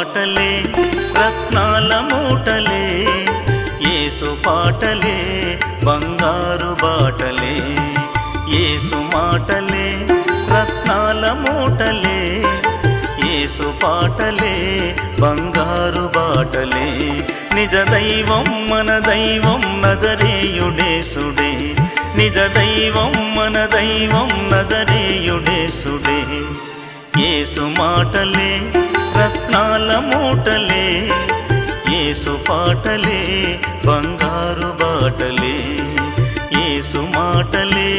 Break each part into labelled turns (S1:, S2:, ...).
S1: మాటలే రత్నాల మూటలే, యేసు పాటలే బంగారు బాటలే. యేసు మాటలే రత్నాల మూటలే, యేసు పాటలే బంగారు బాటలే. నిజ దైవం మన దైవం నజరేయుడేసుడే, నిజ దైవం మన దైవం నజరేయుడేసుడే. యేసు మాటలే రత్నాల మూటలే, యేసు పాటలే బంగారు బాటలే. యేసు మాటలే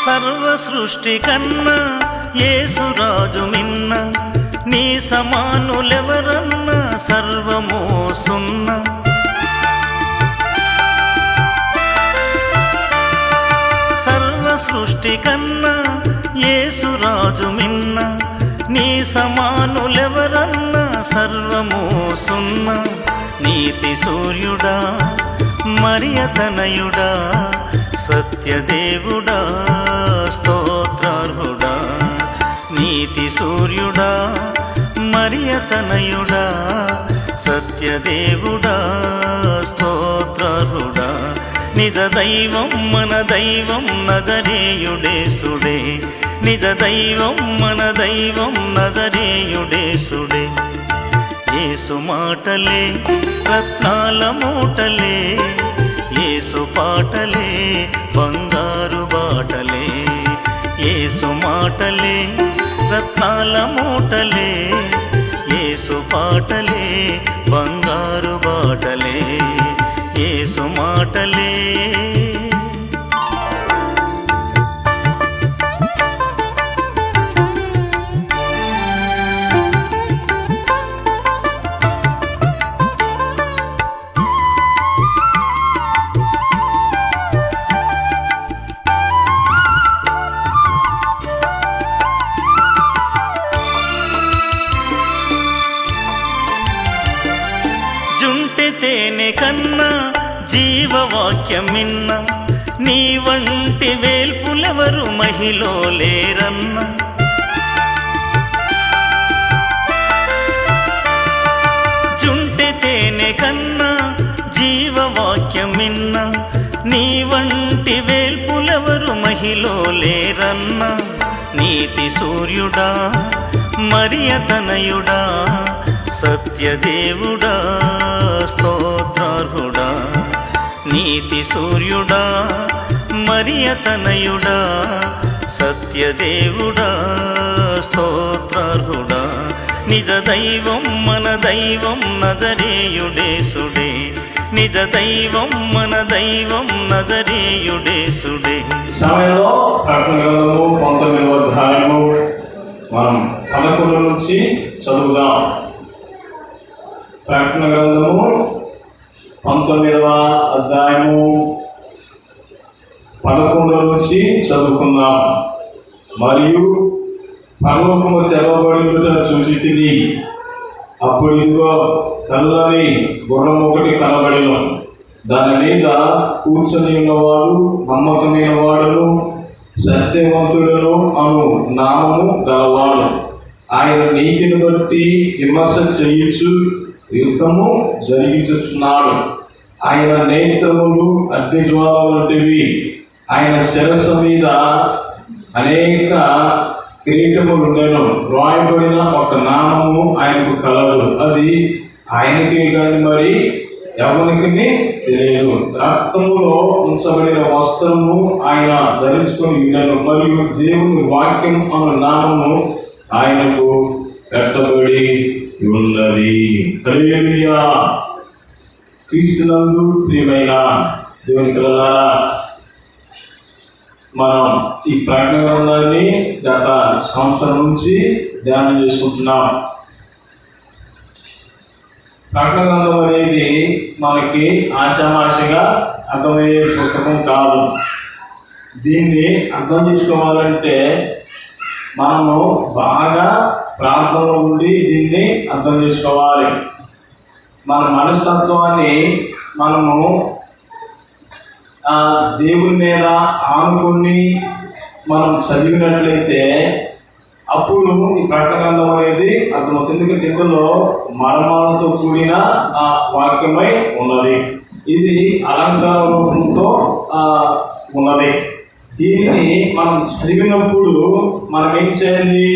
S1: సర్వ సృష్టి కన్నా యేసురాజు మిన్న, నీ సమానులెవరన్నా సర్వమో సున్న. సర్వ సృష్టి కన్నా యేసురాజు మిన్న, నీ సమానులెవరన్నా సర్వమో సున్న. నీతి సూర్యుడా మరియతనయుడా, సత్యదేవుడా స్తోత్రార్హుడా. నీతి సూర్యుడా మరియతనయుడా, సత్యదేవుడా స్తోత్రార్హుడా. నిజ దైవం మన దైవం నజరేయుడేసుడే, నిజ దైవం మన దైవం నజరేయుడేసుడే. యేసు మాటలే రత్నాల మూటలే, యేసు పాటలే బంగారు బాటలే. యేసు మాటలే రత్నాల మూటలే, యేసు పాటలే బంగారు బాటలే. యేసు మాటలే తేనె కన్నా జీవవాక్యమిన్న, నీ వంటి వేల్పులెవరు మహిలో లేరన్న. జుంటె తేనె కన్నా జీవవాక్యమిన్న, నీ వంటి వేల్పులెవరు మహిలో లేరన్న. నీతి సూర్యుడా మరియతనయుడా, సత్యదేవుడా స్తోత్రార్హుడా. నీతి సూర్యుడా మరియతనయుడా, సత్యదేవుడా స్తోత్రార్హుడా. నిజ దైవం మన దైవం నజరేయుడేసుడే, నిజ దైవం మన దైవం నజరేయుడేసుడే.
S2: సమయంలో ప్రకటన గ్రంథము 19వ అధ్యాయము మనం 11 నుంచి చదువుదాం. ప్రకటన గ్రంథము 19వ అధ్యాయము 11 నుంచి చదువుకుందాం. మరియు పరలోకము తెరవబడిన చూచితిని, అప్పుడు ఇదిగో తెల్లని గుర్రం ఒకటి కనబడెను. దాని మీద కూర్చొని ఉన్నవాడు నమ్మకమైన వాడును సత్యవంతుడును అను నామము గలవాడు. ఆయన నీతిని బట్టి విమర్శ చేయించు యుద్ధము జరిగించుచున్నాడు. ఆయన నేత్రములు అగ్నిజ్వాల వంటివి, ఆయన శిరస్సు మీద అనేక కిరీటములుండెను. రాయబడిన ఒక నామము ఆయనకు కలదు, అది ఆయనకే కానీ మరి ఎవరికి తెలియదు. రక్తములో ఉంచబడిన వస్త్రము ఆయన ధరించుకొని ఉండెను, మరియు దేవుని వాక్యం అను నామము ఆయనకు పెట్టబడి ఉన్నది. హల్లెలూయా. క్రీస్తునందు ప్రియమైన దేవుని పిల్లలారా, మనం ఈ ప్రకటన గ్రంథాన్ని గత సంవత్సరం నుంచి ధ్యానం చేసుకుంటున్నాం. ప్రకటన గ్రంథం అనేది మనకి ఆషామాషిగా అర్థమయ్యే పుస్తకం కాదు. దీన్ని అర్థం చేసుకోవాలంటే మనము బాగా ప్రార్థనలో ఉండి దీన్ని అర్థం చేసుకోవాలి. మన మనస్తత్వాన్ని మనము దేవుని మీద ఆనుకొని మనం చదివినట్లయితే అప్పుడు ఈ ప్రకటన గ్రంథం అనేది అర్థమవుతుంది. ఎందుకంటే ఇందులో మర్మాలతో కూడిన వాక్యమై ఉన్నది. ఇది అలంకార రూపంతో ఉన్నది. దీనిని మనం చదివినప్పుడు మనం ఏం చేయాలి?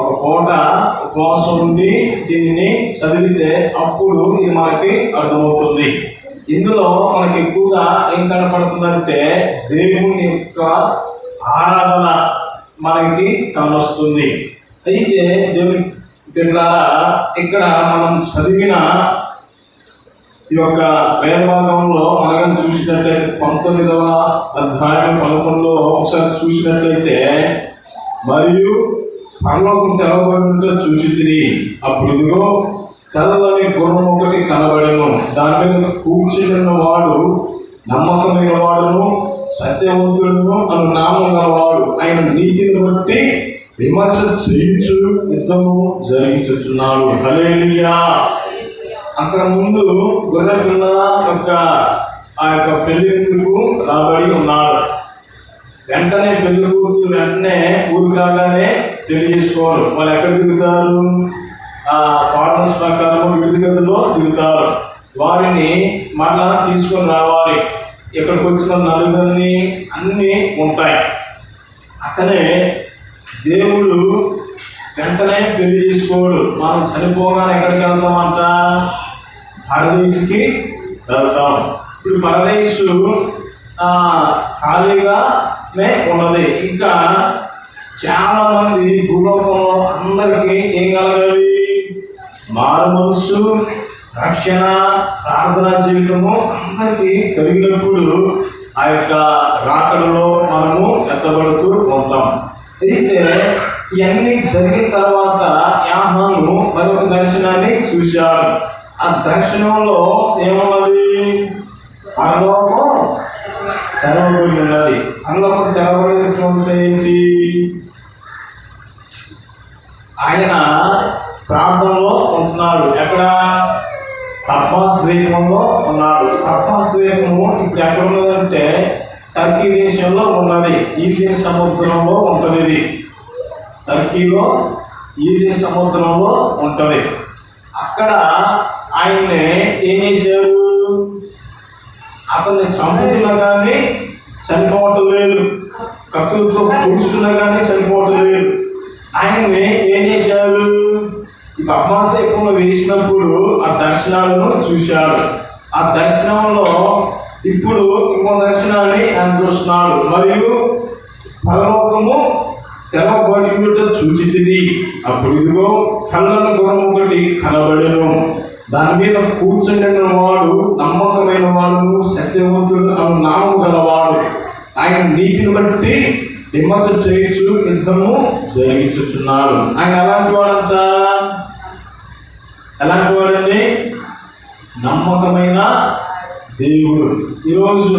S2: ఒక పూట ఉపవాసం ఉండి దీనిని చదివితే అప్పుడు ఇది మనకి అర్థమవుతుంది. ఇందులో మనకి ఎక్కువగా ఏం కనపడుతుందంటే దేవుని యొక్క ఆరాధన మనకి కనొస్తుంది. అయితే దేవుని బిడ్డలారా, ఇక్కడ మనం చదివిన ఈ యొక్క వేదభాగంలో మనం చూసినట్లయితే 19వ అధ్యాయం 11లో ఒకసారి చూసినట్లయితే, మరియు పరలోకం తెరవబడినట్టు చూచితిని, అప్పుడు ఇదిగో తెల్లని గుర్రం ఒకటి కనబడెను, దాని మీద కూర్చున్న వాడు నమ్మకమైన వాడును సత్యవంతుడును అను నామం గలవాడు, ఆయన నీతిని బట్టి విమర్శ చేయించు యుద్ధము జరిగించుచున్నాడు. హల్లెలూయా. అంతకుముందు గొర్రె పిల్ల యొక్క ఆ యొక్క పెళ్లి విందుకు రాబడి ఉన్నారు. వెంటనే పెళ్లి కూతురు వెంటనే ఊరికి రాగానే పెళ్లి చేసుకోవాలి. వాళ్ళు ఎక్కడ దిగుతారు? ఫార్మర్స్ ప్రకారం విడిది గదిలో దిగుతారు. వారిని మళ్ళా తీసుకొని రావాలి. ఇక్కడికి వచ్చిన నలుగురిని అన్నీ ఉంటాయి. అక్కడే దేవుడు వెంటనే పెళ్లి చేసుకోడు. మనం చనిపోగానే ఎక్కడికి వెళ్తామంట? పరదేశుకి వెళ్తాం. ఇప్పుడు పరదేశు ఖాళీగానే ఉన్నది. ఇంకా చాలా మంది భూలోకంలో అందరికీ ఏం కలగాలి? మారు మనసు, రక్షణ, ప్రార్థనా జీవితము అందరికీ కలిగినప్పుడు ఆ యొక్క రాకడలో మనము ఎత్తబడుతూ ఉంటాం. అయితే ఇవన్నీ జరిగిన తర్వాత యాహాను మరొక దర్శనాన్ని చూశాడు. ఆ దర్శనంలో ఏమన్నది? పరలోకం తెరవబడి ఉన్నది. పరలోకం తెరవబడి ఏంటి? ఆయన ప్రాంతంలో ఉంటున్నాడు. ఎక్కడ? తప్పాస్ ద్వీపంలో ఉన్నాడు. తప్పాస్ ద్వీపము ఇప్పుడు ఎక్కడ ఉన్నదంటే టర్కీ దేశంలో ఉన్నది. ఈజియన్ సముద్రంలో ఉంటుంది. ఇది టర్కీలో ఈజియన్ సముద్రంలో ఉంటుంది. అక్కడ ఆయన్ని ఏం చేశారు? అతన్ని చంపుతున్నా కానీ చనిపోవటం లేదు, కత్తులతో కూర్చున్నా కానీ చనిపోవటం లేదు. ఆయన్ని ఏం చేశారు? ఈ అపమార్గంలో వేసినప్పుడు ఆ దర్శనాలను చూశాడు. ఆ దర్శనంలో ఇప్పుడు ఇంకో దర్శనాన్ని ఆయన చూస్తున్నాడు. మరియు పరలోకము తెరవబడినట్టు చూచితిని, అప్పుడు ఇదిగో తెల్లని గుర్రం ఒకటి కనబడెను, దాని మీద కూర్చుండిన వాడు నమ్మకమైన వాడు సత్యవంతుడు అను నామము గలవాడు, ఆయన నీతిని బట్టి విమర్శ చేయొచ్చు యుద్ధము జరిగించుచున్నాడు. ఆయన ఎలాంటి వాడంట? ఎలాంటి వాడండి? నమ్మకమైన దేవుడు. ఈరోజు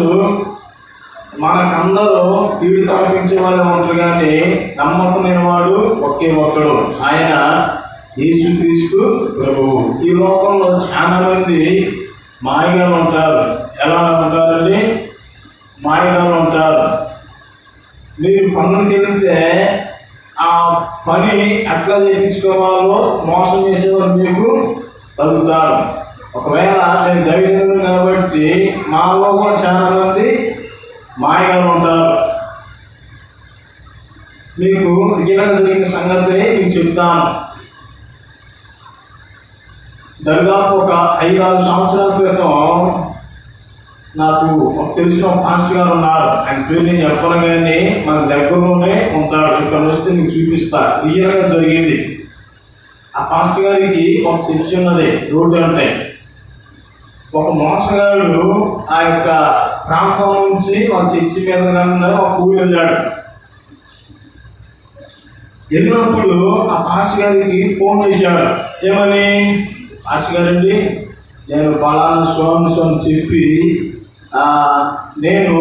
S2: మనకందరూ కీడు తలపించే వాళ్ళు ఉంటారు, కానీ నమ్మకమైన వాడు ఒకే ఒక్కడు, ఆయన యేసుక్రీస్తు ప్రభువు. ఈ లోకంలో చాలా మంది మాయగాళ్ళు ఉంటారు. ఎలా ఉంటారండి? మాయగాళ్ళు ఉంటారు. మీరు పనులకు వెళితే ఆ పని ఎట్లా చేయించుకోవాలో మోసం చేసేవారు మీకు తగ్గుతారు. ఒకవేళ నేను దైవజనుడు కాబట్టి మాలో కూడా చాలా మంది మాయగాళ్ళు ఉంటారు. మీకు రిజల్ట్ జరిగిన సంగతి మీకు చెప్తాను. దాదాపు ఒక 5-6 సంవత్సరాల క్రితం నాకు తెలిసిన పాస్టర్ గారు ఉన్నారు. ఆయన పేరు నేను చెప్పను, కానీ మన దగ్గరలోనే ఉంటాడు. ఇక్కడ వస్తే మీకు చూపిస్తా. రియల్గా జరిగింది. ఆ పాస్టర్ గారికి ఒక చర్చి ఉన్నది, రోడ్డు అంటే. ఒక మోసగాడు ఆ యొక్క ప్రాంతం నుంచి ఒక చర్చి మీద ఒక కూలి వెళ్ళాడు. వెళ్ళినప్పుడు ఆ పాస్టర్ గారికి ఫోన్ చేశాడు. ఏమని? ఆశగారండి నేను పలానా సోమని చెప్పి నేను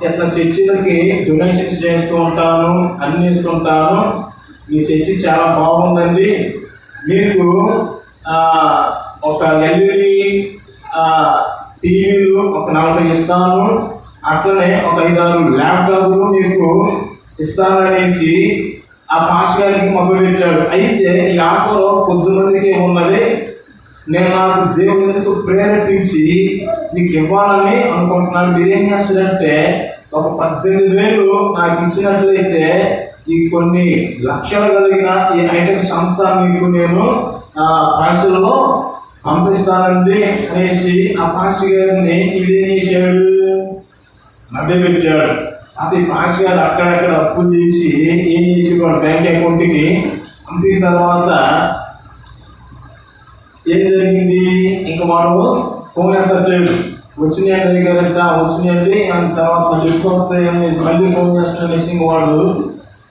S2: ఇట్లా చర్చిలకి డొనేషన్స్ చేస్తూ ఉంటాను, అన్నీ ఇస్తుంటాను, ఈ చర్చి చాలా బాగుందండి, మీకు ఒక ఎల్ఈడి టీవీలు ఒక 40 ఇస్తాను, అట్లనే ఒక 5-6 ల్యాప్టాప్లు మీకు ఇస్తాననేసి ఆ పాస్ గారికి మొదలుపెట్టాడు. అయితే ఈ ఆఫర్ కొద్దిమందికి ఉన్నది. నేను నాకు దేవుడు ఎందుకు ప్రేరేపించి నీకు ఇవ్వాలని అనుకుంటున్నాను. మీరేం చేస్తారంటే ఒక 18,000 నాకు ఇచ్చినట్లయితే ఈ కొన్ని లక్షలు కలిగిన ఈ ఐటమ్స్ అంతా మీకు నేను పార్సల్లో పంపిస్తానండి అనేసి ఆ పాస్ గారిని ఇదేం చేశాడు, మభ్యపెట్టాడు. అది పాస్ గారు అక్కడక్కడ అప్పులు చేసి ఏం చేసి వాడు బ్యాంక్ అకౌంట్కి పంపిన తర్వాత ఏం జరిగింది, ఇంకా వాడు ఫోన్ ఎత్తట్లేదు. వచ్చినాయండి కదంట, వచ్చినాయండి అని తర్వాత మళ్ళీ ఫోన్ చేస్తున్నానేసి ఇంక వాడు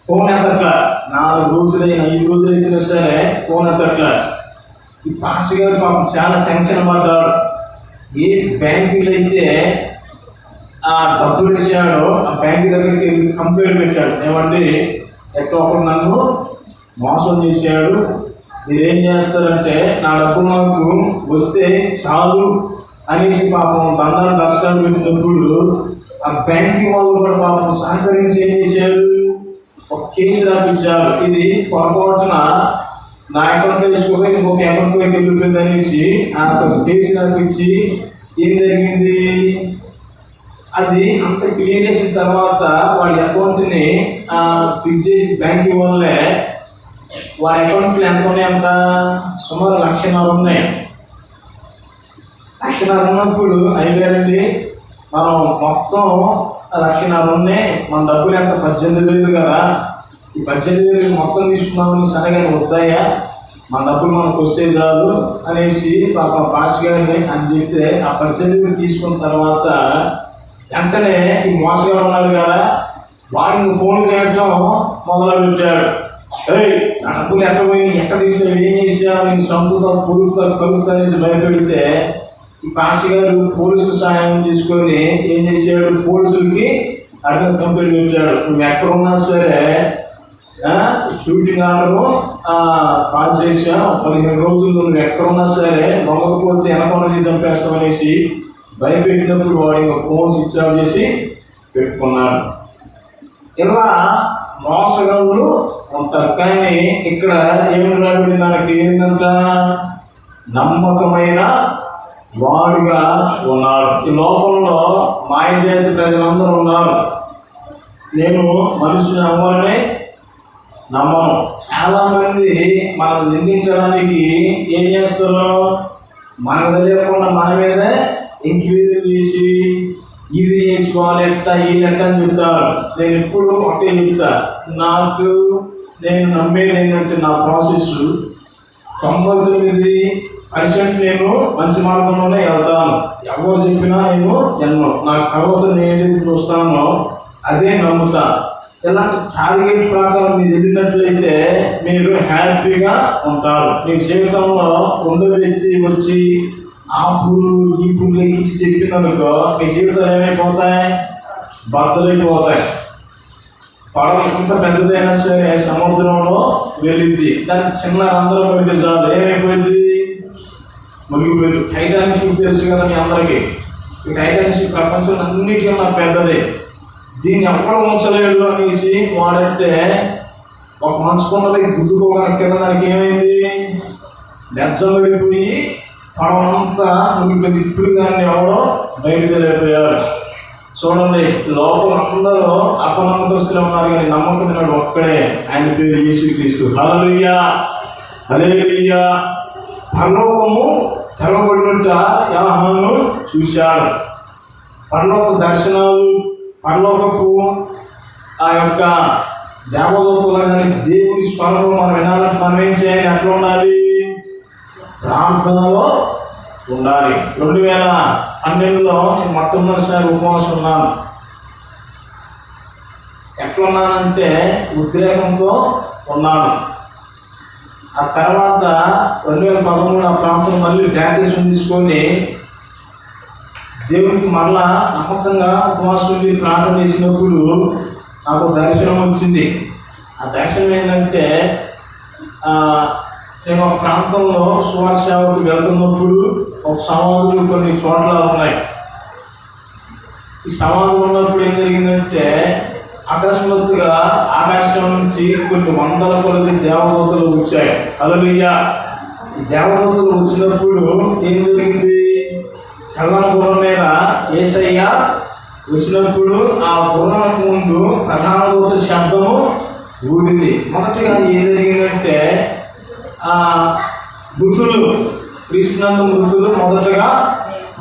S2: ఫోన్ ఎత్తట్లా. 4 రోజులైనా 5 రోజులు అయినా సరే ఫోన్ ఎత్తట్లా. ఈ పాస్ గారు పాపం చాలా టెన్షన్ పడ్డాడు. ఏ బ్యాంకులు అయితే ఆ డబ్బులు ఇచ్చాడో ఆ బ్యాంక్ దగ్గరికి కంప్లైంట్ పెట్టాడు. ఏమంటే ఎక్కడ ఒకరు నన్ను మోసం చేశాడు, మీరేం చేస్తారంటే నా డబ్బులు నాకు వస్తే చాలు అనేసి పాపం దండాలు కష్టాలు పెట్టినప్పుడు ఆ బ్యాంక్ వాళ్ళు కూడా పాపం సహకరించి ఏం చేశారు, ఒక కేసు రాపించారు. ఇది పొరపాటున నా అకౌంట్లో వేసుకోపోయి ఇంకొక అకౌంట్లోకి వెళ్ళిపోయింది అనేసి ఆ కేసు రాపించి ఏం జరిగింది, అది అంత క్లియర్ చేసిన తర్వాత వాడి అకౌంట్ని ఫిక్స్ చేసి బ్యాంక్ ఇవ్వలే. వాడి అకౌంట్లో ఎంత ఉన్నాయంట, సుమారు 1,50,000 ఉన్నాయి. 1,50,000 ఉన్నప్పుడు అయ్యారండి మనం మొత్తం 1,50,000 ఉన్నాయి, మన డబ్బులు ఎంత 18,000 కదా, ఈ 18,000 మొత్తం తీసుకున్నామని సనగానే వస్తాయా, మన డబ్బులు మనకు వస్తే చాలు అనేసి పాపం పాస్ గారిని అని చెప్తే ఆ 18,000 తీసుకున్న తర్వాత వెంటనే ఈ మోసగాడు ఉన్నాడు కదా, వాడిని ఫోన్ చేయడం మొదలుపెట్టాడు. నా డబ్బులు ఎక్కడ పోయి ఎక్కడ తీసావు, ఏం చేసావు, నేను చంపుతావు, పొరుగుతావు, కలుగుతా అనేసి భయపెడితే ఈ పాస్ గారు పోలీసులు సహాయం తీసుకొని ఏం చేశాడు, పోలీసులకి అర్థం కంప్లైంట్ పెట్టాడు. నువ్వు ఎక్కడ ఉన్నా సరే షూటింగ్ ఆర్డరు పాస్ చేసావు, 15 రోజులు నువ్వు ఎక్కడ ఉన్నా సరే దొంగకపోతే వెనకొండని చంపేస్తాం అనేసి భయపెట్టినప్పుడు వాడు ఇంకా ఫోన్ స్విచ్ ఆఫ్ చేసి పెట్టుకున్నాడు. ఇలా మోసగాళ్ళు ఉంటారు. కానీ ఇక్కడ ఏమి రాబడి నాకు ఏంటంట, నమ్మకమైన వాడుగా ఉన్నాడు. ఈ లోకంలో మాయజాతి ప్రజలందరూ ఉన్నారు. నేను మనిషిని నమ్మాలని నమ్మను. చాలామంది మనం నిందించడానికి ఏం చేస్తారు, మనకు తెలియకుండా మన మీదే ఎంక్వైరీ చేసి ఇది చేసుకోవాలి ఎట్లా వీళ్ళెట్లా అని చెప్తారు. నేను ఎప్పుడు ఒకటే చెప్తా, నేను నమ్మేది ఏంటంటే నా ప్రాసెస్ 99% నేను మంచి మార్గంలోనే వెళ్తాను. ఎవరు చెప్పినా నేను నాకు తర్వాత నేను ఏదైతే చూస్తానో అదే నమ్ముతా. ఇలాంటి టార్గెట్ ప్రకారం మీరు వెళ్ళినట్లయితే మీరు హ్యాపీగా ఉంటారు. మీ జీవితంలో రెండో వ్యక్తి వచ్చి ఆ పూలు ఈ పూలు ఎక్కించి చెప్పినందుకో మీ జీవితాలు ఏమైపోతాయి, బద్దలైపోతాయి. పడవ ఎంత పెద్దదైనా సరే సముద్రంలో వెళ్ళింది, దానికి చిన్న రంధ్రం పడితే చాలు ఏమైపోయింది, మునిగిపోయింది. టైటానిక్ షిప్ తెలుసు కదా మీ అందరికీ. ఈ టైటానిక్ షిప్ ప్రపంచంలో అన్నిటికన్నా పెద్దది, దీన్ని ఎక్కడ ఉంచలేడు అనేసి వాడంటే ఒక మంచు కొండలకి గుద్దుకోగానే కింద దానికి ఏమైంది, లెజ్జలు వెళ్ళిపోయి పడవంతా మునిగిపోయింది. ఇప్పుడు దాన్ని ఎవరో బయటకు వెళ్ళిపోయారు. చూడండి, లోపల అందరూ అపనమ్మకస్తులు ఉన్నారు, కానీ నమ్మకం ఒక్కడే, ఆయన పేరు యేసుక్రీస్తు. హల్లెలూయా, హల్లెలూయా. పరలోకము తెరవబడినట్ట యోహాను చూశాడు. పరలోక దర్శనాలు, పరలోకపు ఆ యొక్క దేవదూతలు కానీ దేవుని స్వరం మనం వినాలంటే మనం ఏం చేయాలి, ఎట్లా ఉండాలి, ప్రార్థనలో ఉండాలి. 2012లో నేను మొట్టమొదటిసారి ఉపవాసం ఉన్నాను. ఎట్లా ఉన్నానంటే ఉద్రేకంతో ఉన్నాను. ఆ తర్వాత 2013 ఆ ప్రాంతం మళ్ళీ బ్యాప్టిజం తీసుకొని దేవునికి మరలా నమ్మకంగా ఉపవాసం ఉండి ప్రార్థన చేసినప్పుడు నాకు దర్శనం వచ్చింది. ఆ దర్శనం ఏంటంటే నేను ఒక ప్రాంతంలో సువార్త సేవకు వెళ్తున్నప్పుడు ఒక సమాధులు కొన్ని చోట్ల ఉన్నాయి. ఈ సమాధులు ఉన్నప్పుడు ఏం జరిగిందంటే అకస్మాత్తుగా ఆకాశం నుంచి కొన్ని వందల కొలది దేవదూతలు వచ్చాయి. హల్లెలూయా. ఈ దేవదూతలు వచ్చినప్పుడు ఏం జరిగింది? తెల్లని గుర్రం మీద యేసయ్య వచ్చినప్పుడు ఆ గుర్రానికి ముందు ప్రధాన దూత శబ్దము ఊరింది. మొదటిగా ఏం జరిగిందంటే మృతులు క్రీస్తునందు మృతులు మొదటగా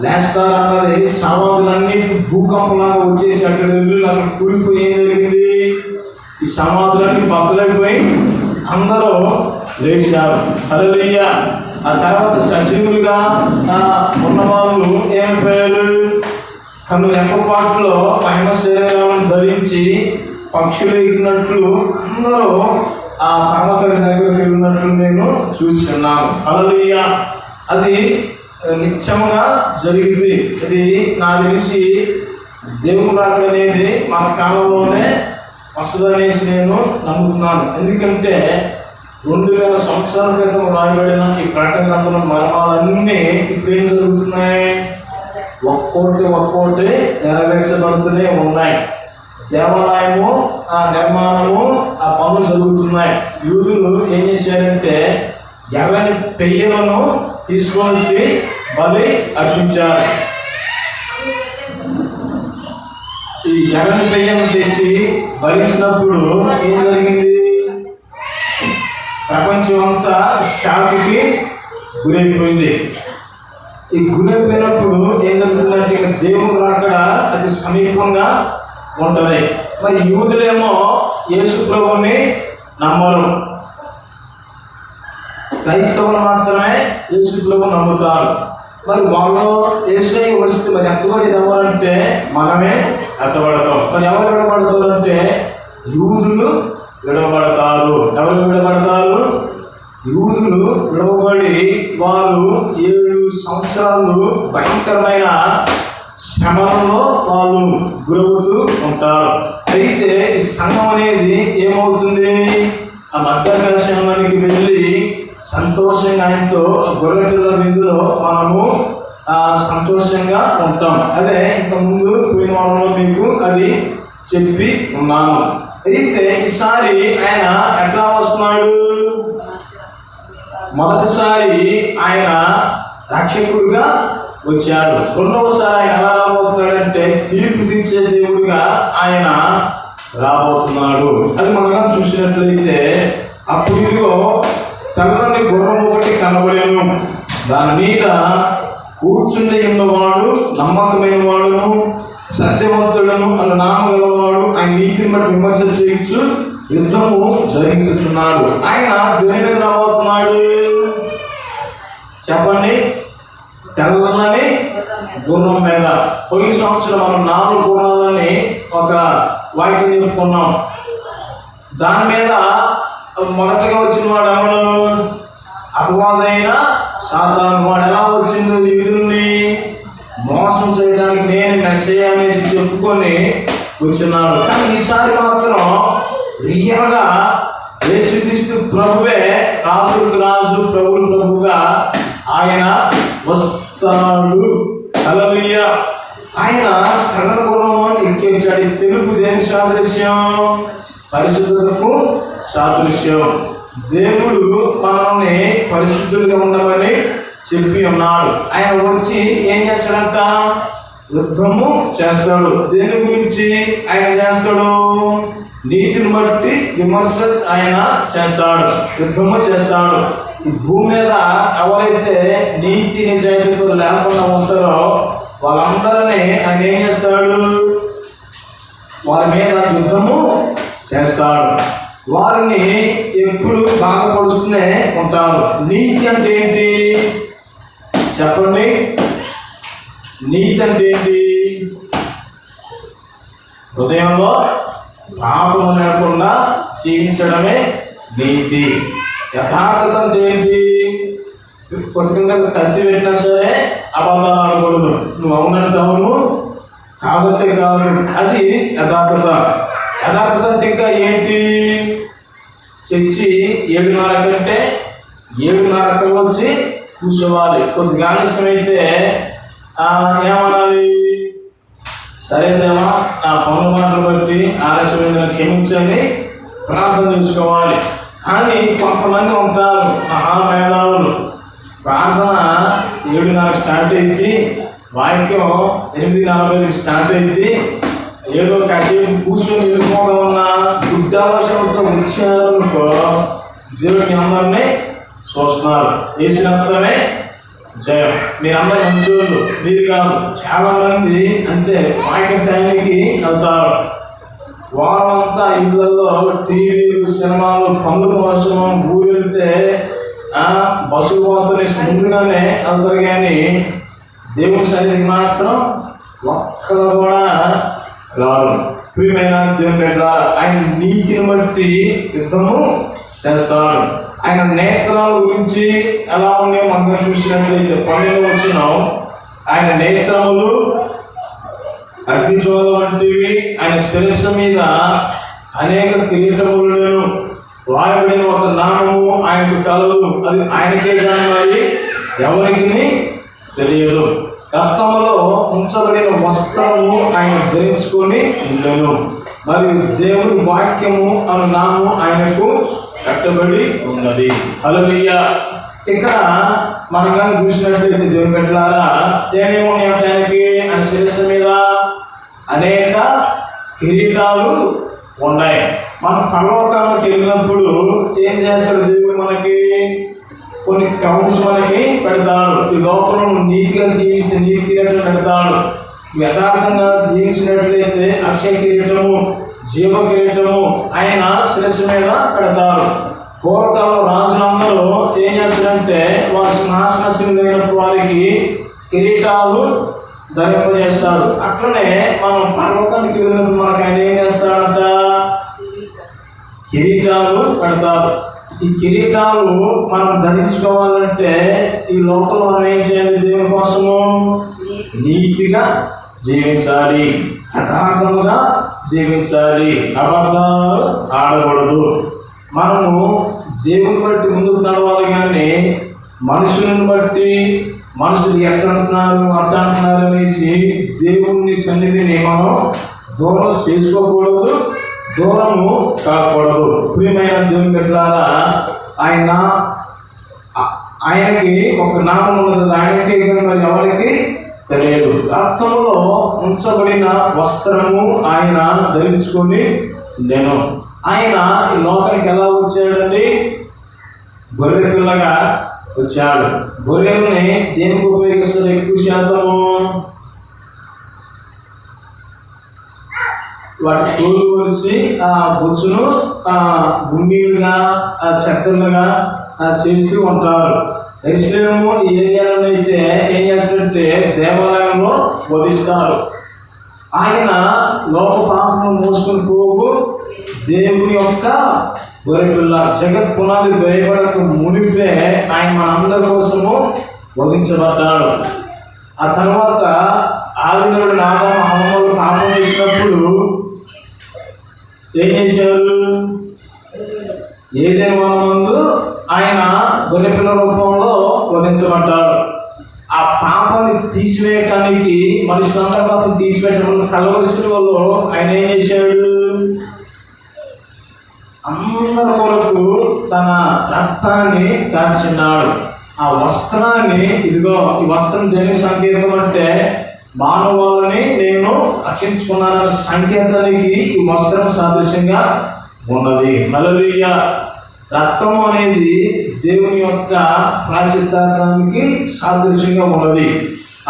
S2: లేస్తారన్నది సమాధులన్నిటి భూకంపంలాగా వచ్చేసి అక్కడ కూలిపోయి ఏం జరిగింది? ఈ సమాధులన్నీ బద్దలైపోయి అందరూ లేచారు. హల్లెలూయా. ఆ తర్వాత సజీవులుగా ఉన్న వాళ్ళు ఏమైపోయారు? కన్ను రెప్పపాటులో మహిమ శరీరాలను ధరించి పక్షులు ఎగిరినట్లు అందరూ ఆ పర్వతాల దగ్గరికి వెళ్ళినట్లు నేను చూసి ఉన్నాను. హల్లెలూయా. అది నిత్యముగా జరిగింది. అది నాకు తెలిసి దేవుడు రాకడ అనేది మన కాలంలోనే వస్తుందనేసి నేను నమ్ముతున్నాను. ఎందుకంటే 2000 సంవత్సరాల క్రితం రాయబడిన ఈ ప్రకటన గ్రంథంలో మర్మాలన్నీ ఇప్పుడు ఏం జరుగుతున్నాయి? ఒక్కోటి నెరవేర్చబడుతూనే ఉన్నాయి. దేవాలయము ఆ నిర్మాణము ఆ పనులు జరుగుతున్నాయి. యూదులు ఏం చేశారంటే ఎర్రని పెయ్యలను తీసుకొని వచ్చి బలి అర్పించారు. ఈ ఎర్రని పెయ్యను తెచ్చి బలించినప్పుడు ఏం జరిగింది? ప్రపంచం అంతా షాక్కి గురైపోయింది. ఈ గురైపోయినప్పుడు ఏం జరుగుతుందంటే ఇక దేవుడు రాకడ అది సమీపంగా ఉంటుంది. మరి యూదులేమో యేసు ప్రభువుని నమ్మరు, క్రైస్తవులు మాత్రమే యేసు ప్రభువుని నమ్ముతారు. మరి వాళ్ళు యేసయ్య వస్తే మరి ఎంతమంది ఎవరంటే మనమే ఎత్తబడతాం. మరి ఎవరు విడబడతారు అంటే యూదులు విడవబడతారు. ఎవరు విడబడతారు? యూదులు విడవబడి వారు 7 సంవత్సరాలు భయంకరమైన శ్రమలలో వాళ్ళు గురవుతూ ఉంటారు. అయితే ఈ సంఘం అనేది ఏమవుతుంది? ఆ మధ్యాకాశానికి వెళ్ళి సంతోషంగా ఆయనతో గొర్రెపిల్ల విందులో మనము సంతోషంగా ఉంటాం. అదే ఇంతకుముందు పోయిన వారంలో మీకు అది చెప్పి ఉన్నాను. అయితే ఈసారి ఆయన ఎట్లా వస్తున్నాడు? మొదటిసారి ఆయన రక్షకుడిగా వచ్చాడు. రెండవసారి ఆయన ఎలా రాబోతున్నాడంటే తీర్పు తీర్చే దేవుడిగా ఆయన రాబోతున్నాడు. అది మనం చూసినట్లయితే అప్పుడు ఇదిగో తెల్లని గుర్రం ఒకటి కనబడేను, దాని మీద కూర్చుండి ఉన్నవాడు నమ్మకమైన వాడును సత్యవంతుడను అన్న నామగలవాడు, ఆయన నీతిని బట్టి విమర్శ చేయొచ్చు, యుద్ధము జరిగించుచున్నాడు. ఆయన దేని మీద రాబోతున్నాడు చెప్పండి? తెల్లని గుర్రం మీద. పోయిన సంవత్సరం మనం 4 గుర్రాలని ఒక వాక్యం చెప్పుకున్నాం. దాని మీద మొదటగా వచ్చిన వాడు ఎవడు? అపవాదైన సాతాను. వాడు ఎలా వచ్చిందో యూదుల్ని మోసం చేయడానికి నేను మెస్సయ్య అనేసి చెప్పుకొని కూర్చున్నాడు. కానీ ఈసారి మాత్రం రియల్గా యేసుక్రీస్తు ప్రభువే రాజులకు రాజు ప్రభువులు ప్రభువుగా ఆయన వస్తాడు. హల్లెలూయా. ఆయన తెల్లని గుర్రం ఎక్కించాడు. తెలుగు దేని సాదృశ్యం? పరిశుద్ధతకు సాదృశ్యం. దేవుడు మనల్ని పరిశుద్ధులుగా ఉండమని చెప్పి ఉన్నాడు. ఆయన వచ్చి ఏం చేస్తాడంట? యుద్ధము చేస్తాడు. దేని గురించి ఆయన చేస్తాడు? నీతిని బట్టి విమర్శ ఆయన చేస్తాడు, యుద్ధము చేస్తాడు. ఈ భూమి మీద ఎవరైతే నీతి నిజాయితీతో లేకుండా ఉంటారో వాళ్ళందరినీ ఆయన ఏం చేస్తాడు? వారి మీద యుద్ధము చేస్తాడు. వారిని ఎప్పుడు బాధపడుతూనే ఉంటారు. నీతి అంటే ఏంటి చెప్పండి? నీతి అంటే ఏంటి? హృదయంలో పాపము లేకుండా జీవించడమే నీతి. యథార్థత అంటే ఏంటి? కొత్తగా మీద కత్తి పెట్టినా సరే అబద్ధాలు ఆడకూడదు. నువ్వు అవునంటే అవును, కాబట్టి కాదు. అది యథార్థత. యథార్థత అంటే ఇంకా ఏంటి? చర్చి 7:30 కంటే 7:30 వచ్చి కూర్చోవాలి. కొద్దిగా ఆలస్యం అయితే ఏమనాలి? సరే దేవా, నా పనుల మాటలు బట్టి ఆలస్యమైన క్షమించని ప్రార్థన చేసుకోవాలి. కానీ కొంతమంది ఉంటారు మహామేధావులు. ప్రార్థన 7:30 స్టార్ట్ అయింది, వాక్యం 8:45 స్టార్ట్ అయింది. ఏదో కాసేపు కూర్చొని వెళ్ళిపోవడం వల్ల బుద్ధావసరంతో వచ్చారనుకో, దేవుడిని అందరినీ చూస్తున్నారు. వేసినంతనే జయం. మీరందరూ మంచోళ్ళు, మీరు కాదు. చాలా మంది అంతే, వాక్యం టైంకి వెళ్తారు. వారం అంతా ఇళ్ళల్లో టీవీలు, సినిమాలు, పనుల కోసం ఊరు వెళ్తే బస్సు పోతున్న ముందుగానే వెళ్తారు. కానీ దేవుని సన్నిధికి మాత్రం ఒక్కరు కూడా రారు. ప్రియమైన దేవుని బిడ్డ, ఆయన నీతిని బట్టి యుద్ధము చేస్తాడు. ఆయన నేత్రాల గురించి ఎలా ఉన్నాయో మనం చూసినట్లయితే 12వ వచనం, ఆయన నేత్రములు అగ్నిజ్వాల వంటివి, ఆయన శిరస్సు మీద అనేక కిరీటములను, రాయబడిన ఒక నామము ఆయనకు కలదు, అది ఆయనకే కానీ ఎవరికి తెలియదు. రక్తములో ఉంచబడిన వస్త్రము ఆయన ధరించుకొని ఉండెను, మరియు దేవుని వాక్యము అను నామము ఆయనకు కట్టబడి ఉన్నది. హల్లెలూయా. ఇక్కడ మనం కానీ చూసినట్లయితే దేవుని బిడ్డలారా, ఏమేమి ఉన్నాయంటే ఆయనకి ఆయన శిరస్సు మీద అనేక కిరీటాలు ఉన్నాయి. మనం పరలోకానికి వెళ్ళినప్పుడు ఏం చేస్తాడు దేవుడు? మనకి కొన్ని క్రౌన్స్ మనకి పెడతాడు. ఈ లోకంలో నీతిగా జీవిస్తే నీతి కిరీటం పెడతాడు. యథార్థంగా జీవించినట్లయితే అక్షయ కిరీటము, జీవ కిరీటము ఆయన శిరస్సు మీద పెడతారు. పూర్వకాలంలో రాజులందరూ ఏం చేస్తారంటే వారి నాశనమైనప్పుడు వారికి కిరీటాలు ధరింపజేస్తాడు. అట్లనే మనం పర్వతానికి వెళ్ళినప్పుడు మనకు ఆయన ఏం చేస్తాడంట? కిరీటాలు పెడతారు. ఈ కిరీటాలు మనం ధరించుకోవాలంటే ఈ లోకంలో మనం ఏం చేయాలి? దేవుని కోసము నీతిగా జీవించాలి, యథార్థముగా జీవించాలి, అబద్ధాలు ఆడకూడదు. మనము దేవుని బట్టి ముందుకు నడవాలి. కానీ మనుషులను బట్టి మనుషులు ఎక్కడ అంటున్నారు అట్లా అంటున్నారు అనేసి దేవుని సన్నిధిని మనం దూరం చేసుకోకూడదు, దూరము కాకూడదు. ప్రియమైన దేవుని బిడ్డలారా, ఆయనకి ఒక నామం ఉన్నది, ఆయనకి మరి ఎవరికి తెలియదు. రక్తములో ఉంచబడిన వస్త్రము ఆయన ధరించుకొని నేను. ఆయన ఈ లోకానికి ఎలా వచ్చాడండి? గొర్రె పిల్లగా వచ్చాడు. గొర్రెల్ని దేనికి ఉపయోగిస్తారు? ఎక్కువ శాతము వాటి తోలు కొలిచి ఆ బొచ్చును గుండీలుగా చెత్తలుగా చేస్తూ ఉంటారు. ఎరుషలేము ఈ ఏరియాలో అయితే ఏం చేస్తారంటే దేవాలయంలో బోధిస్తారు. ఆయన లోక పాపను మోసుకుని పోగు దేవుని యొక్క గొర్రెపిల్ల. జగత్ పునాది వేయబడక మునిపే ఆయన మనందరి కోసము వధించబడ్డాడు. ఆ తర్వాత ఆదినుడు ఆదాము హవ్వలు పాపం చేసినప్పుడు ఏం చేశారు? ఏదైనా వనమందు ఆయన గొర్రెపిల్ల రూపంలో వధించబడ్డాడు. ఆ పాపాన్ని తీసివేయటానికి, మనుషులందరి పాపం తీసివేయటం కలవలసిన వాళ్ళు ఆయన ఏం చేశాడు? అందరి కొరకు తన రక్తాన్ని కార్చిన్నాడు. ఆ వస్త్రాన్ని, ఇదిగో ఈ వస్త్రం దేని సంకేతం అంటే మానవాళ్ళని నేను రక్షించుకున్నానన్న సంకేతానికి ఈ వస్త్రం సాదృశ్యంగా ఉన్నది. హల్లెలూయా. రక్తం అనేది దేవుని యొక్క ప్రాచిత్తానికి సాదృశ్యంగా ఉన్నది.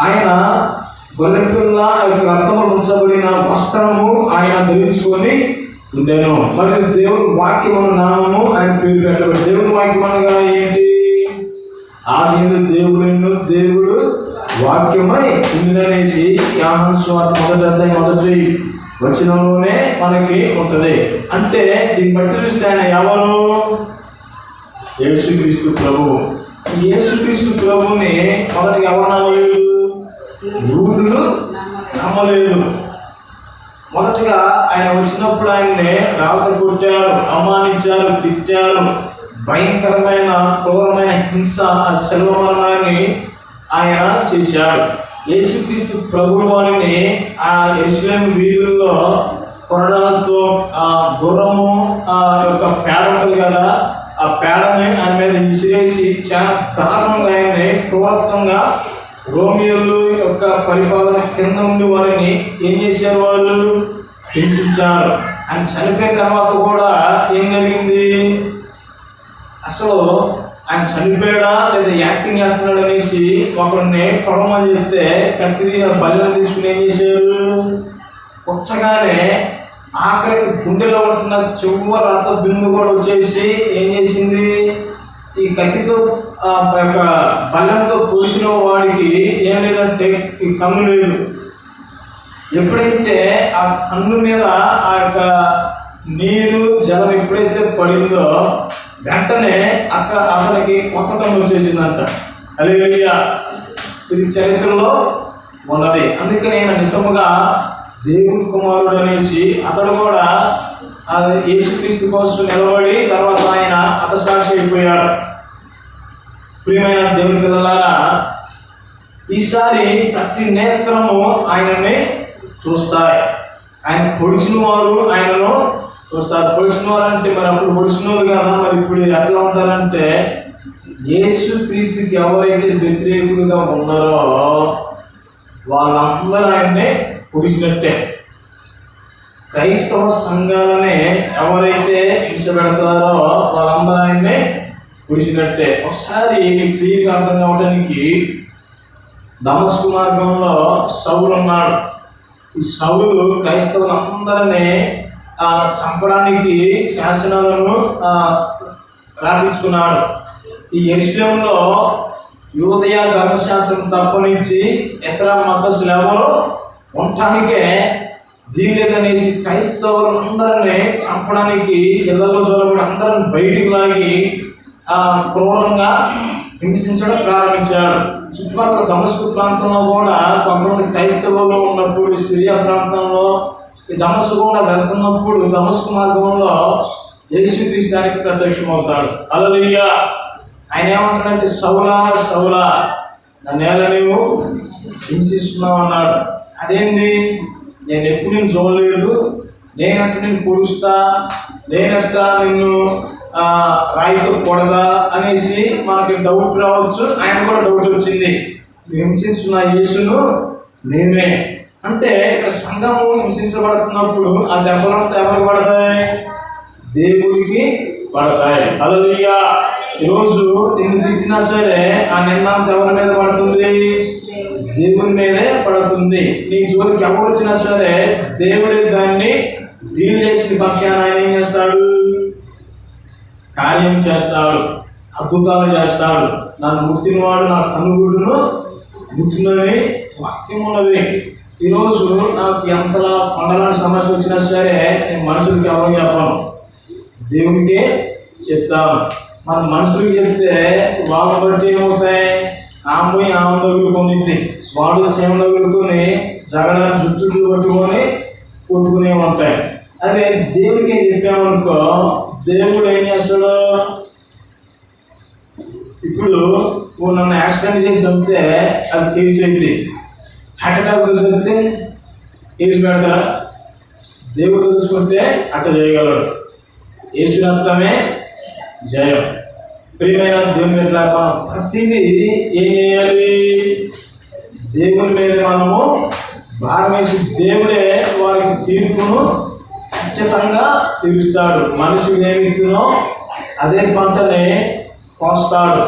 S2: ఆయన గొర్రెపిల్ల యొక్క రక్తము ఉంచబడిన వస్త్రము ఆయన ధరించుకొని ఉండేను. మరియు దేవుని వాక్యం నామము ఆయన పేరు పెట్టబడి. దేవుని వాక్యం అనగా ఏంటి? ఆదియందు దేవుడు, దేవుడు వాక్యమై ఉందనేసి యోహాను సువార్త 1వ అధ్యాయం 1వ వచనంలోనే మనకి ఉంటుంది. అంటే దీన్ని బట్టి చూస్తే ఆయన ఎవరు? యేసుక్రీస్తు ప్రభువు. యేసుక్రీస్తు ప్రభువుని మొదటి ఎవరు నమ్మలేదు? యూదులు నమ్మలేదు. మొదటగా ఆయన వచ్చినప్పుడు ఆయన్ని రావత కొట్టారు, అవమానించారు, తిట్టారు. భయంకరమైన క్రూరమైన హింస, శిలువ మరణాన్ని ఆయన చేశాడు. యేసుక్రీస్తు ప్రభువు వారిని ఆ యెరూషలేము వీధుల్లో కొరడాలతో ఆ గుర్రము యొక్క పేడ ఉంటుంది కదా, ఆ పేడని ఆయన మీద విసిరేసి చాలా దారుణంగా ఆయన్ని క్రూరత్వంగా రోమియోలు యొక్క పరిపాలన కింద ఉండి వారిని ఏం చేశారు? వాళ్ళు హింసించారు. ఆయన చనిపోయిన తర్వాత కూడా ఏం జరిగింది? అసలు ఆయన చనిపోయాడా లేదా యాక్టింగ్ చేస్తున్నాడు అనేసి ఒకరిని పొడమని చెప్తే కత్తి బల్లెం తీసుకుని ఏం చేశారు? పుచ్చగానే ఆఖరికి గుండెలో ఉంటున్న చెవు రక్త బిందు కూడా వచ్చేసి ఏం చేసింది? ఈ కత్తితో యొక్క బల్లెంతో పొడిచిన వాడికి ఏం లేదంటే ఈ కన్ను లేదు. ఎప్పుడైతే ఆ కన్ను మీద ఆ యొక్క నీరు జలం ఎప్పుడైతే పడిందో వెంటనే అతనికి కొత్త కన్ను వచ్చేసిందంట. హల్లెలూయా! ఇది చరిత్రలో ఉన్నది. అందుకని ఆయన నిజముగా దేవుని కుమారుడు అనేసి అతడు కూడా యేసుక్రీస్తు కోసం నిలబడి తర్వాత ఆయన హతసాక్షి అయిపోయాడు. ప్రియమైన దేవుని పిల్లలారా, ఈసారి ప్రతి నేత్రము ఆయనని చూస్తాయి. ఆయన పొడిచిన వారు ఆయనను చూస్తారు. పొడిచిన వారు అంటే మరి అప్పుడు పొడిచిన వాళ్ళు కదా, మరి ఇప్పుడు ఎట్లా ఉంటారంటే యేసుక్రీస్తుకి ఎవరైతే వ్యతిరేకులుగా ఉన్నారో వాళ్ళందరూ ఆయన్ని పొడిచినట్టే. క్రైస్తవ సంఘాలనే ఎవరైతే హింస పెడతారో వాళ్ళందరూ ఆయన్ని పొడిచినట్టే. ఒకసారి మీకు క్లియర్గా అర్థం కావడానికి, దమస్కు మార్గంలో సౌలు ఉన్నాడు. ఈ సౌలు క్రైస్తవులందరినీ చంపడానికి శాసనాలను రాపించుకున్నాడు. ఈ యెరూషలేములో యూదయ ధర్మశాస్త్రం తప్పనించి ఇతర మతస్థులు ఎవరు ఉండటానికే వీల్లేదనేసి క్రైస్తవులందరినీ చంపడానికి ఇళ్లలో చొరబడి అందరిని బయటికి లాగి క్రూరంగా హింసించడం ప్రారంభించాడు. చుట్టుపక్కల దమస్కు ప్రాంతంలో కూడా కొంతమంది క్రైస్తవులు ఉన్నప్పుడు సిరియా ప్రాంతంలో ఈ దమస్కు కూడా వెళ్తున్నప్పుడు దమస్కు మార్గంలో యేసుక్రీస్తు దానికి ప్రత్యక్షమవుతాడు. హల్లెలూయా! ఆయన ఏమంటాడంటే, సౌలా సౌలా నన్ను ఎలా నీవు హింసిస్తున్నావు అన్నాడు. అదేంది? నేను ఎప్పుడు నేను చూడలేదు, నేనంటే నేను పొడుస్తా, నేనట్ట నిన్ను రాయితో కొడదా అనేసి మనకి డౌట్ రావచ్చు. ఆయన కూడా డౌట్ వచ్చింది, హింసిస్తున్న యేసును నేనే అంటే. ఇక్కడ సంఘము హింసించబడుతున్నప్పుడు ఆ దెబ్బలంతా ఎవరికి పడతాయి? దేవుడికి పడతాయి. హల్లెలూయా! ఈరోజు నిన్ను తిట్టినా సరే ఆ నిందంతా ఎవరి మీద పడుతుంది? దేవుని మీదే పడుతుంది. నీ జోలికి ఎవరు వచ్చినా సరే దేవుడే దాన్ని డీల్ చేసిన పక్షాన ఆయన ఏం చేస్తాడు? కార్యం చేస్తాడు, అద్భుతాలు చేస్తాడు. నన్ను ముట్టినవాడు నా కనుగుడును ముట్టినని వాక్యం ఉన్నది. ఈరోజు నాకు ఎంతలా పండలాంటి సమస్య వచ్చినా సరే నేను మనుషులకి ఎవరు చెప్పను, దేవునికే చెప్తాను. మన మనుషులకి చెప్తే వాళ్ళ బట్టి ఏమవుతాయి? ఆమె తగులుకొని, వాడు చేమ తగులుకొని జగడాన్ని జుట్టులు పట్టుకొని కొట్టుకునే ఉంటాయి. అదే దేవుడికి చెప్పామనుకో, దేవుడు ఏం చేస్తాడు? ఇప్పుడు నువ్వు నన్ను యాక్సిడెంట్ చేసి చెప్తే అది కేసు అయింది. హార్ట్ అటాక్ చెప్తే కేసు పెడతారా? దేవుడు తెలుసుకుంటే అట్లా చేయగలడు. యేసు రక్తమే జయం. ప్రియమైన దేవుని మీద ప్రతిదీ ఏం చేయాలి? దేవుని మీద మనము భారం వేసి దేవుడే వారికి తీర్పును ఖచ్చితంగా తీరుస్తాడు. మనిషి ఏమిస్తున్నో అదే పంటని కోస్తాడు.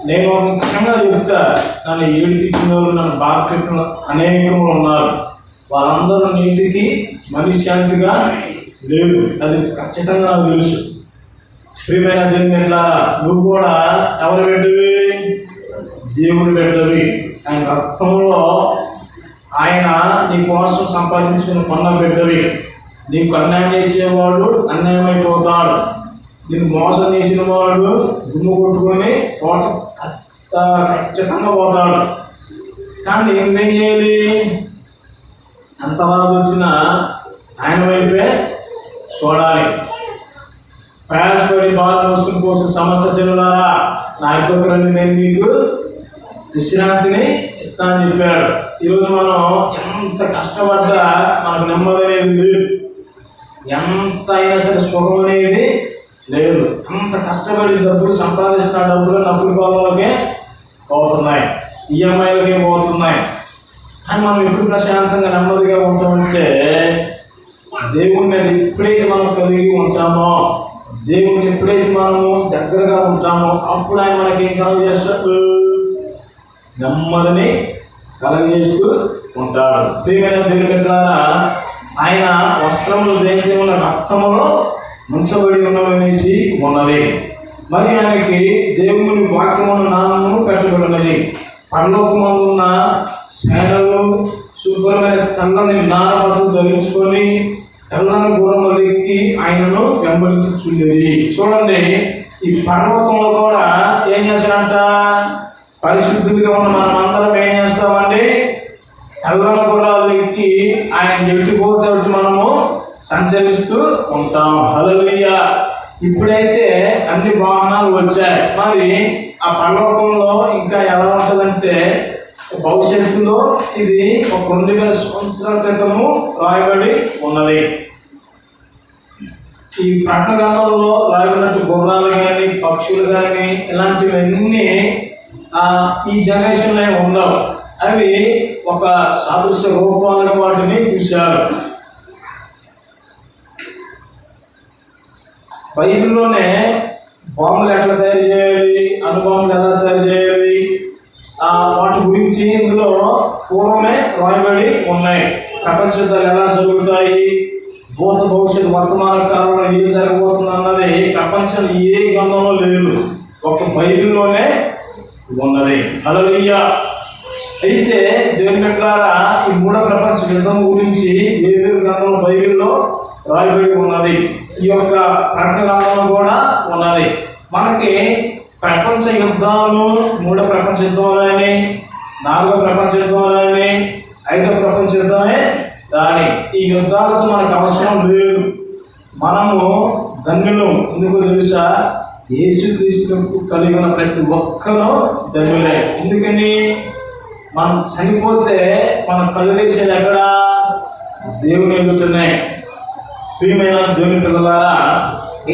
S2: నేను నిజంగా చెప్తా, నన్ను ఏడిపించిన వాళ్ళు, నన్ను బాధ పెట్టిన అనేకములు ఉన్నారు. వాళ్ళందరూ నీటికి మనశ్శాంతిగా లేరు, అది ఖచ్చితంగా నాకు తెలుసు. ప్రియమైన దేవుని ఎట్లా నువ్వు కూడా ఎవరు పెట్టవి? దేవుని పెట్టవి. ఆయన రక్తంలో ఆయన నీ కోసం సంపాదించుకుని కొన్న పెట్టవి. నీకు అన్యాయం చేసేవాడు అన్యాయం అయిపోతాడు. నేను మోసం చేసిన వాడు దుమ్ము కొట్టుకొని తోట ఖచ్చితంగా పోతాడు. కానీ నువ్వేం చేయాలి? ఎంత బాధ వచ్చినా ఆయన వైపే చూడాలి. ప్రయాసపడి బాధ మోసుకుని పోసిన సమస్త జనులారా నా ఇద్దరు రండి, నేను మీకు విశ్రాంతిని ఇస్తానని చెప్పాడు. ఈరోజు మనం ఎంత కష్టపడ్డా మనకు నెమ్మది అనేది లేదు, ఎంత అయినా సరే సుఖం అనేది లేదు. అంత కష్టపడి డబ్బులు సంపాదిస్తున్న డబ్బులు నప్పుల పాలనకే పోతున్నాయి, ఈఎంఐలకే పోతున్నాయి. కానీ మనం ఎప్పుడు ప్రశాంతంగా నెమ్మదిగా ఉంటామంటే దేవుణ్ణి ఎప్పుడైతే మనం కలిగి ఉంటామో, దేవుణ్ణి ఎప్పుడైతే మనము దగ్గరగా ఉంటామో అప్పుడు ఆయన మనకి ఏం కలుగజేస్తాడు? నెమ్మదిని కలుగజేస్తూ ఉంటాడు. ప్రియమైన దేవుని బిడ్డలారా, ఆయన వస్త్రములు దేనికి ఉన్న రక్తములో ముంచబడి ఉన్నవనేసి ఉన్నది. మరి ఆయనకి దేవుని వాక్యమును నామము పెట్టబడినది. పరలోకమందున్న సేనలు శుభ్రమైన తెల్లని నారబట్టు ధరించుకొని తెల్లని గుర్రములెక్కి ఆయనను వెంబడించుచుండేది. చూడండి, ఈ పరలోకంలో కూడా ఏం చేస్తారంట? పరిశుద్ధులుగా ఉన్న మనం అందరం ఏం చేస్తామండి? తెల్లని గుర్రాలు ఎక్కి ఆయన ఎట్టుపోతే మనము సంచరిస్తూ ఉంటాం. హల్లెలూయా. ఇప్పుడైతే అన్ని వాహనాలు వచ్చాయి. మరి ఆ పరలోకంలో ఇంకా ఎలా ఉంటుందంటే, భవిష్యత్తులో ఇది ఒక 2000 సంవత్సరాల క్రితము రాయబడి ఉన్నది. ఈ ప్రకటన గ్రంథంలో రాయబడినట్టు గుర్రాలు కానీ పక్షులు కానీ ఇలాంటివన్నీ ఈ జనరేషన్లో ఉండవు. అవి ఒక సాదృశ్య రూపాలను వాటిని చూశారు. బైబిల్లోనే బాంబులు ఎట్లా తయారు చేయాలి, అణుబాంబులు ఎలా తయారు చేయాలి, వాటి గురించి ఇందులో పూర్వమే రాయబడి ఉన్నాయి. ప్రపంచ యుద్ధాలు ఎలా జరుగుతాయి, భూత భవిష్యత్తు వర్తమాన కాలంలో ఏం జరగబోతుంది అన్నది ప్రపంచంలో ఏ గ్రంథంలో లేదు, ఒక బైబిల్లోనే ఉన్నది. హల్లెలూయా. అయితే దేవుని బిడ్డలారా, ఈ మూడో ప్రపంచ యుద్ధం గురించి వేరు గ్రంథంలో బైబిల్లో రాయబడి ఉన్నది. ఈ యొక్క ప్రకటన గ్రంథంలో కూడా ఉన్నది. మనకి ప్రపంచ యుద్ధాలు, మూడో ప్రపంచ యుద్ధంలోని, నాలుగో ప్రపంచ యుద్ధంలోని, ఐదో ప్రపంచ యుద్ధమే రాని. ఈ యుద్ధాలతో మనకు అవసరం లేదు. మనము ధన్యులు. ఎందుకు తెలుసా? యేసుక్రీస్తుకు కలిగిన ప్రతి ఒక్కరూ ధన్యులే. ఎందుకని? మనం చనిపోతే మనం కళ్ళు తెచ్చేది ఎక్కడ? దేవుని ఎదుగుతున్నాయి. ప్రియమైన దేవుని పిల్లలారా,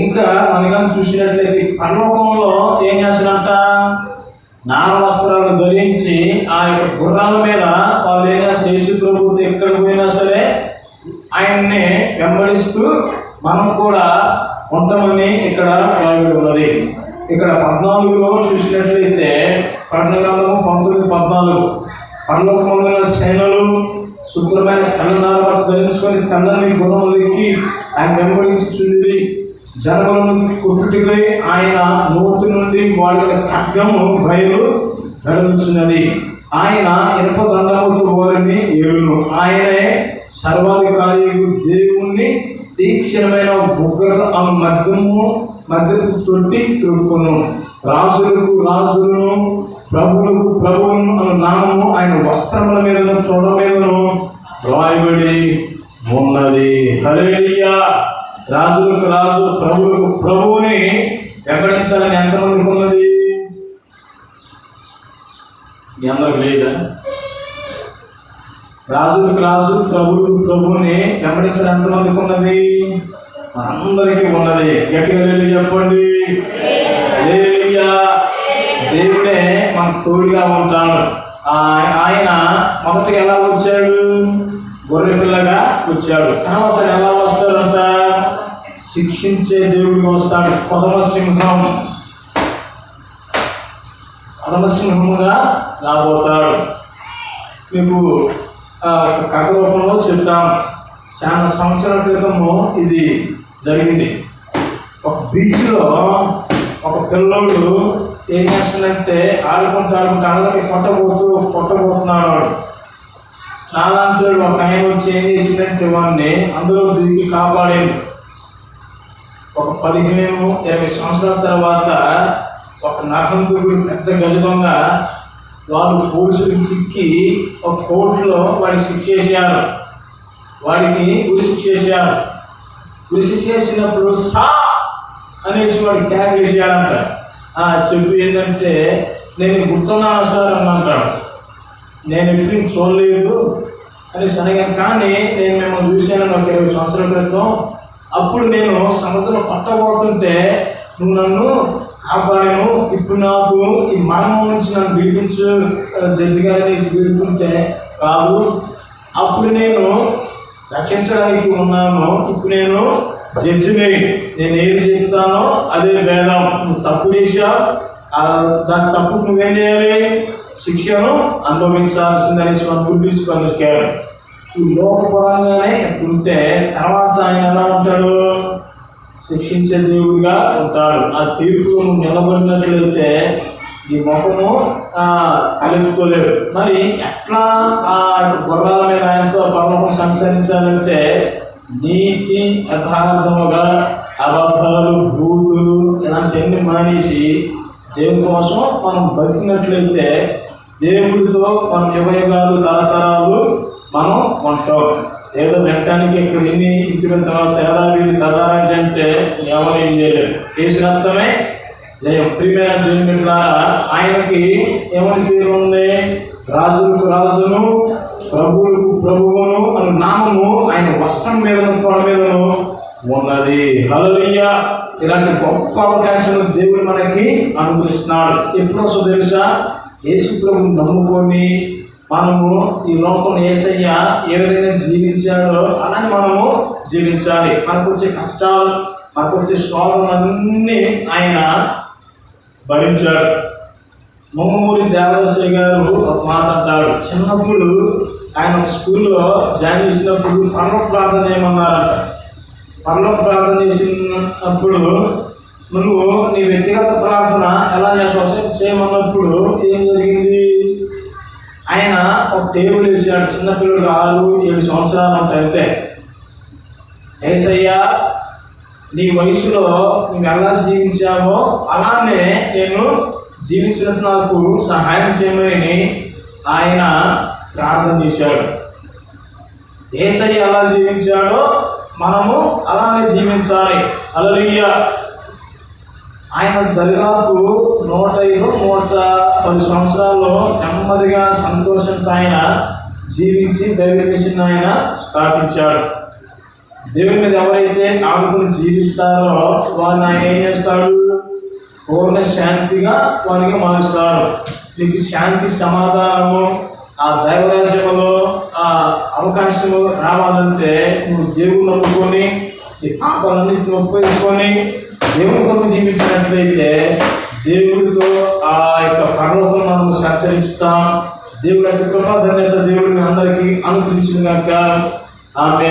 S2: ఇంకా మనకని చూసినట్లయితే పరలోకంలో ఏం చేస్తారంట? నార వస్త్రాలు ధరించి ఆ యొక్క గుర్రాల మీద వాళ్ళు ఏం చేస్తారు? యేసు ప్రభువుతో ఎక్కడికి పోయినా సరే ఆయన్ని వెంబడిస్తూ మనం కూడా ఉంటామని ఇక్కడ రాయబడి ఉన్నది. ఇక్కడ 14లో చూసినట్లయితే ప్రకటన గ్రంథము 19:14 పరలోకమందున సేనలు శుభ్రమైన తెల్లనార బట్ట ధరించుకొని తెల్లని గుర్రములు ఎక్కి ఆయన వెంబడించుచుండిరి. జనములను కొట్టుటకై ఆయన నోటి నుండి వాళ్ళ ఖడ్గము బయలు వెడలుచున్నది. ఆయన ఇనుప దండముతో వారిని ఏలును. ఆయనే సర్వాధికారి, దేవుణ్ణి తీక్షణమైన ఉగ్రత మధ్యకు తొట్టి తొడుకును. రాజులకు రాజులను, ప్రభువులకు ప్రభువును అను నామము ఆయన వస్త్రముల మీదను తొడ మీదను రాయబడి ఉన్నది. హల్లెలూయా. రాజులకు రాజు, ప్రభువులకు ప్రభువుని వెంబడించాలని ఎంతమందికి ఉన్నది? మీ అందరికి లేదా? రాజులకు రాజు, ప్రభువులకు ప్రభువుని వెంబడించాలని ఎంతమందికి ఉన్నది? అందరికీ ఉన్నది. గట్టిగా చెప్పండి. హల్లెలూయా. దేవుడే మనకు తోడుగా ఉంటాడు. ఆయన మొదటిగా ఎలా వచ్చాడు? గొర్రె పిల్లగా వచ్చాడు. తర్వాత ఎలా వస్తాడంట? శిక్షించే దేవుడిగా వస్తాడు. పదమసింహముగా రాబోతాడు. మీకు కథ రూపంలో చెప్తాం. చాలా సంవత్సరాల క్రితము ఇది జరిగింది. ఒక బీచ్లో ఒక పిల్లోడు ఏం చేస్తుందంటే ఆడుకుంటూ అందరికి కొట్టబోతున్నాడు. నాలాంటి ఒక ఆయన వచ్చి ఏం చేసిందంటే వాడిని అందులో దిగి కాపాడింది. ఒక 15-20 సంవత్సరాల తర్వాత ఒక నరహంతకుడు పెద్ద గజ దొంగ వాళ్ళు పోలీసులకు చిక్కి ఒక కోర్టులో వాడికి శిక్ష చేశారు. వాడికి ఉరి శిక్ష చేశారు. ఉరి శిక్ష చేసినప్పుడు సా అనేసి వాడు ట్యాగ్ వేసాడంట. చెప్పు ఏంటంటే, నేను గుర్తున్నాను సార్ అని అంటాడు. నేను ఎప్పుడు చూడలేదు అనేసి అడిగాను. కానీ నేను మిమ్మల్ని చూశాను ఒక 20 సంవత్సరాల క్రితం. అప్పుడు నేను సముద్రం పట్టబోతుంటే నువ్వు నన్ను కాపాడాను. ఇప్పుడు నాకు ఈ మరణం నుంచి నన్ను విడిపించు జడ్జి గారిని విడుకుంటే కాదు, అప్పుడు నేను రక్షించడానికి ఉన్నాను. ఇప్పుడు నేను జడ్జిని, నేను ఏది చెప్తానో అదే వేదం. నువ్వు తప్పు చేశావు, దాని తప్పుకు నువ్వేం చేయాలి? శిక్షను అనుభవించాల్సిందనేసి మనం గుర్తించి పనిచేయాలి. ఈ లోకపరంగానే ఉంటే తర్వాత ఆయన ఎలా ఉంటాడు? శిక్షించే దేవుడిగా ఉంటాడు. ఆ తీర్పులో నువ్వు నిలబడినట్లయితే ఈ ముఖము తలెత్తుకోలేడు. మరి ఎట్లా ఆ గుర్రాల మీద ఆయనతో పరలోకం సంచరించాలంటే నీతి యథార్థముగా, అబద్ధాలు, భూతులు ఇలాంటివన్నీ మానేసి దేవుని కోసం మనం బతికినట్లయితే దేవుడితో మనం యుగయుగాలు తరతరాలు మనం ఉంటాం. ఏదో వెంటానికి ఇక్కడ ఎన్ని ఇంటిన తర్వాత తేదాలు తదారంటే అంటే ఎవరు ఏం చేయలేరు. చేసినంతమే జయం. ప్రియమైన జన్మిట్ల ఆయనకి ఏమని పేరు ఉంది? రాజులకు రాజును, ప్రభువులకు ప్రభువును అని నామము ఆయన వస్త్రం మీదను తోడ మీదను ఉన్నది. హల్లెలూయా. ఇలాంటి గొప్ప అవకాశాలు దేవుడు మనకి అనుగ్రహిస్తున్నాడు. ఎప్పుడో తెలుసా? యేసు ప్రభువుని నమ్ముకొని మనము ఈ లోకం యేసయ్య ఏ విధంగా జీవించాడో అలానే మనము జీవించాలి. మనకు వచ్చే కష్టాలు, మనకు వచ్చే శోధనలన్నీ ఆయన భరించాడు. మొమ్మూరి దేవదాసయ్య గారు ఒక మాట అంటాడు. చిన్నప్పుడు ఆయన ఒక స్కూల్లో జాయిన్ చేసినప్పుడు పరలోక ప్రార్థన చేయమన్నారంట. పరలోక ప్రార్థన చేసినప్పుడు నువ్వు నీ వ్యక్తిగత ప్రార్థన ఎలా చేస్తావు చేయమన్నప్పుడు ఏం జరిగింది? ఆయన ఒక టేబుల్ వేసాడు. చిన్నపిల్లలు 6-7 సంవత్సరాలు ఉంటాయి అంతే. యేసయ్య నీ వయసులో నువ్వు ఎలా జీవించావో అలానే నేను జీవించినట్టు నాకు సహాయం చేయమని ఆయన ప్రార్థన చేశాడు. యేసయ్య ఎలా జీవించాడో మనము అలానే జీవించాలి. హల్లెలూయా. ఆయన దరిదాపు 105-110 సంవత్సరాల్లో నెమ్మదిగా సంతోషంతో ఆయన జీవించి దైవ మిషన్ ఆయన స్థాపించాడు. దేవుని మీద ఎవరైతే ఆడుకుని జీవిస్తారో వారిని ఆయన ఏం చేస్తాడు? పూర్ణ శాంతిగా వారికి మారుస్తాడు. నీకు శాంతి, సమాధానము, ఆ దైవరాజ్యంలో ఆ అవకాశము రావాలంటే నువ్వు దేవుని నమ్ముకొని ఈ పాపాలన్నింటిని ఒప్పేసుకొని దేవుని కొరకు జీవించినట్లయితే దేవుడితో ఆ యొక్క పరలోకం మనం సంచరిస్తాం. దేవుడి యొక్క కృపాధన్యత దేవుడిని అందరికీ అనుగ్రహించిన కనుక ఆమె